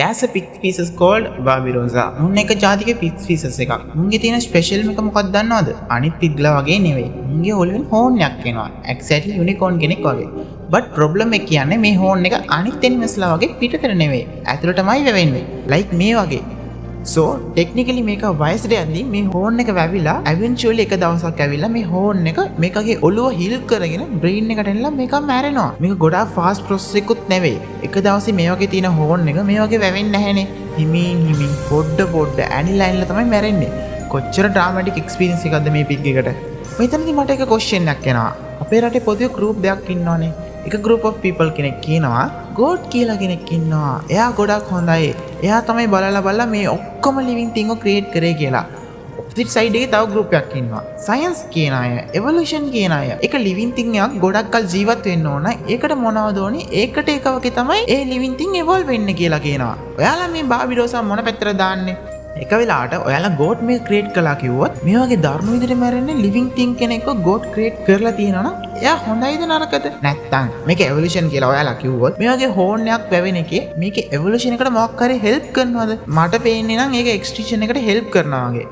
There's a pig species called Barbarossa. මුන් එක ජාතික pig species එකක්. මුන්ගේ තියෙන ස්පෙෂල් එක මොකක්ද දන්නවද? අනිත් පිග්ලා වගේ නෙවෙයි. මුන්ගේ ඔළුවෙන් හෝන් එකක් එනවා. Exactly unicorn කෙනෙක් වගේ. But problem එක කියන්නේ මේ හෝන් එක අනිත් animalsලා වගේ පිටතට නෙවෙයි. ඇතුළටමයි වැවෙන්නේ. Like මේ වගේ. So technically මේක වයසට යද්දී මේ හෝන් එක වැවිලා eventually එක දවසක් ඇවිල්ලා මේ හෝන් එක මේකගේ ඔළුව හිල් කරගෙන brain එකට එනලා මේක මැරෙනවා. මේක ගොඩාක් fast process එකකුත් නෙවෙයි. එක දවසේ මේ වගේ තියෙන හෝන් එක මේ වගේ වැවෙන්නේ නැහැනේ. හිමින් පොඩ්ඩ ඇනිලා තමයි මැරෙන්නේ. කොච්චර dramatic experience එකක්ද මේ pig එකට. මෙතනදී මට එක question එකක් එනවා. අපේ රටේ පොදුවේ group දෙකක් ඉන්නවනේ. එක group of people කෙනෙක් කියනවා God කියලා කෙනෙක් ඉන්නවා. එයා ගොඩක් හොඳයි. එයා තමයි බලලා මේ ඔක්කොම living thing create කරේ කියලා. opposite side එකේ තව group එකක් ඉන්නවා. science කියන අය, evolution කියන අය. එක living thing එකක් ගොඩක් කල් ජීවත් වෙන්න ඕන. ඒකට මොනවද ඕනේ? ඒකට එක වගේ තමයි ඒ living thing evolve වෙන්නේ කියලා කියනවා. ඔයාලා මේ බාබිරෝසා මොන පැත්තට දාන්නේ? එක වෙලාවට ඔයාලා ගෝඩ් මේ ක්‍රියේට් කළා කිව්වොත් මේ වගේ දරුණු විදිහට මැරෙන්නේ ලිවිං තින් කෙනෙක්ව ගෝඩ් ක්‍රියේට් කරලා තියෙනවා නම් එයා හොඳයිද නරකද? නැත්තම් මේක එවොලුෂන් කියලා ඔයාලා කිව්වොත් මේ වගේ හෝන් එකක් වැවෙන එකේ මේකේ එවොලුෂන් එකට මොකක් හරි හෙල්ප් කරනවද? මට පේන්නේ නම් ඒක එක්ස්ටින්ෂන් එකට හෙල්ප් කරනවා වගේ.